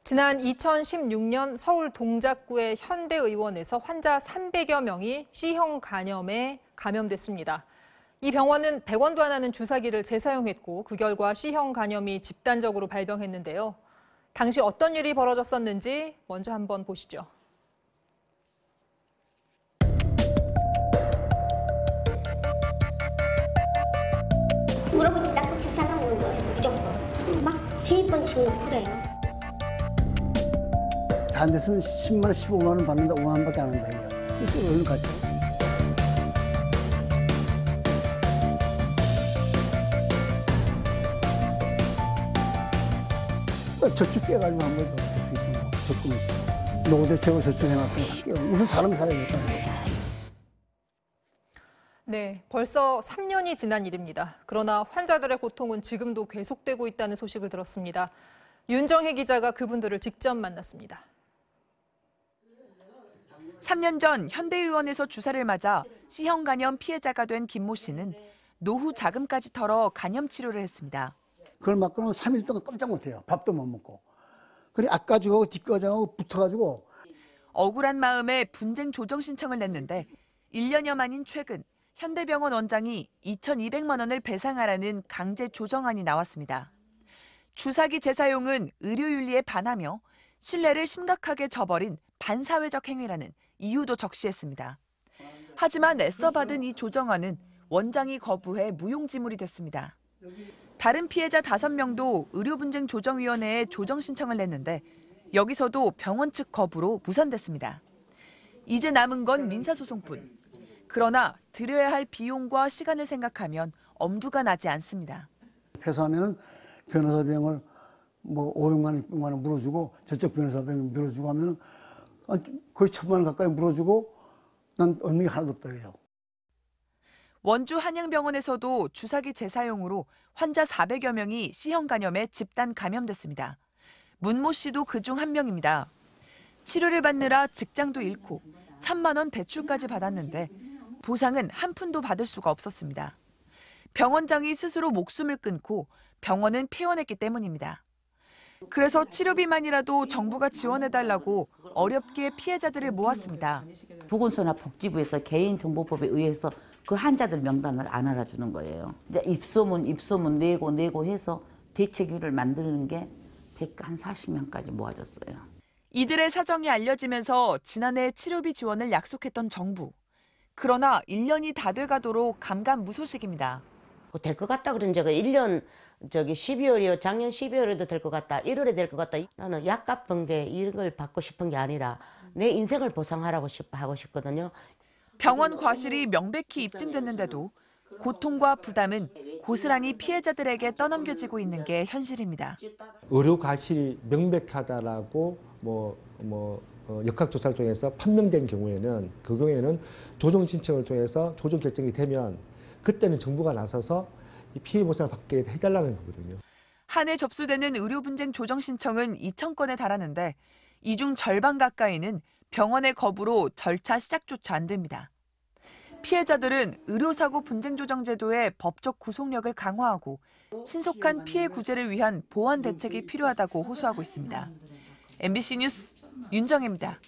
지난 2016년 서울 동작구의 현대의원에서 환자 300여 명이 C형 간염에 감염됐습니다. 이 병원은 100원도 안 하는 주사기를 재사용했고 그 결과 C형 간염이 집단적으로 발병했는데요. 당시 어떤 일이 벌어졌었는지 먼저 한번 보시죠. 물어보지 않고 주사만 오는 거예요, 무조건. 막 3번씩 그래요. 다른 데서는 10만 원, 15만 원 받는다, 5만 원밖에 안 한다, 이게. 그래서 얼른 갔죠. 저축 깨가지고 한 거죠. 저축 있던 거. 적금. 노후대책을 저축해놨던 거 다 깨고. 무슨 사람이 살아야겠다. 네, 벌써 3년이 지난 일입니다. 그러나 환자들의 고통은 지금도 계속되고 있다는 소식을 들었습니다. 윤정혜 기자가 그분들을 직접 만났습니다. 3년 전 현대의원에서 주사를 맞아 C형 간염 피해자가 된 김모 씨는 노후 자금까지 털어 간염 치료를 했습니다. 그걸 맞고 나면 3일 동안 꼼짝 못해요. 밥도 못 먹고. 그래 앞까지 가고 뒤까지 가고 붙어가지고. 억울한 마음에 분쟁 조정 신청을 냈는데 1년여 만인 최근 현대병원 원장이 2,200만 원을 배상하라는 강제 조정안이 나왔습니다. 주사기 재사용은 의료윤리에 반하며 신뢰를 심각하게 저버린 반사회적 행위라는 이유도 적시했습니다. 하지만 애써 받은 이 조정안은 원장이 거부해 무용지물이 됐습니다. 다른 피해자 5명도 의료분쟁조정위원회에 조정 신청을 냈는데 여기서도 병원 측 거부로 무산됐습니다. 이제 남은 건 민사소송뿐. 그러나 들여야 할 비용과 시간을 생각하면 엄두가 나지 않습니다. 패소하면은 변호사 비용을 뭐 500만 원, 600만 원 물어주고 저쪽 변호사 비용 물어주고 하면은 거의 1,000만 원 가까이 물어주고 난 얻는 게 하나도 없다 그래요. 원주 한양병원에서도 주사기 재사용으로 환자 400여 명이 C형 간염에 집단 감염됐습니다. 문모 씨도 그중 한 명입니다. 치료를 받느라 직장도 잃고 1,000만 원 대출까지 받았는데 보상은 한 푼도 받을 수가 없었습니다. 병원장이 스스로 목숨을 끊고 병원은 폐원했기 때문입니다. 그래서 치료비만이라도 정부가 지원해달라고 어렵게 피해자들을 모았습니다. 보건소나 복지부에서 개인정보법에 의해서 그 환자들 명단을 안 알아주는 거예요. 이제 입소문 내고 해서 대책위를 만드는 게 140명까지 모아졌어요. 이들의 사정이 알려지면서 지난해 치료비 지원을 약속했던 정부. 그러나 1년이 다 돼가도록 감감무소식입니다. 될 것 같다 그런 적은 1년 12월이요. 작년 12월에도 될 것 같다. 1월에 될 것 같다. 나는 약값 번개 이걸 받고 싶은 게 아니라 내 인생을 보상하라고 하고 싶거든요. 병원 과실이 명백히 입증됐는데도 고통과 부담은 고스란히 피해자들에게 떠넘겨지고 있는 게 현실입니다. 의료 과실이 명백하다라고 역학조사를 통해서 판명된 경우에는 그 경우에는 조정 신청을 통해서 조정 결정이 되면 그때는 정부가 나서서 피해 보상을 받게 해달라는 거거든요. 한 해 접수되는 의료 분쟁 조정 신청은 2,000건에 달하는데 이 중 절반 가까이는 병원의 거부로 절차 시작조차 안 됩니다. 피해자들은 의료사고 분쟁조정제도의 법적 구속력을 강화하고 신속한 피해 구제를 위한 보완 대책이 필요하다고 호소하고 있습니다. MBC 뉴스 윤정혜입니다.